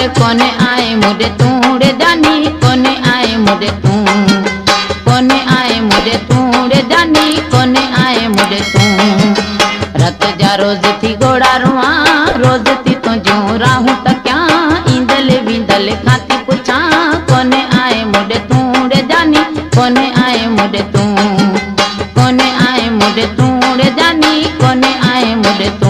अरे कोने आए मुझे तू रे जानी, कोने आए मुझे तू, कोने आए मुझे तू रे जानी, कोने आए मुझे तू। रत जा रोज थी घोड़ा रुआ, रोज थी तो जो राहू तक क्या ईंदल विंदल खाती पुछा, कोने आए मुझे तू रे जानी, कोने आए मुझे तू, कोने आए मुझे तू रे जानी, कोने आए मुझे तू।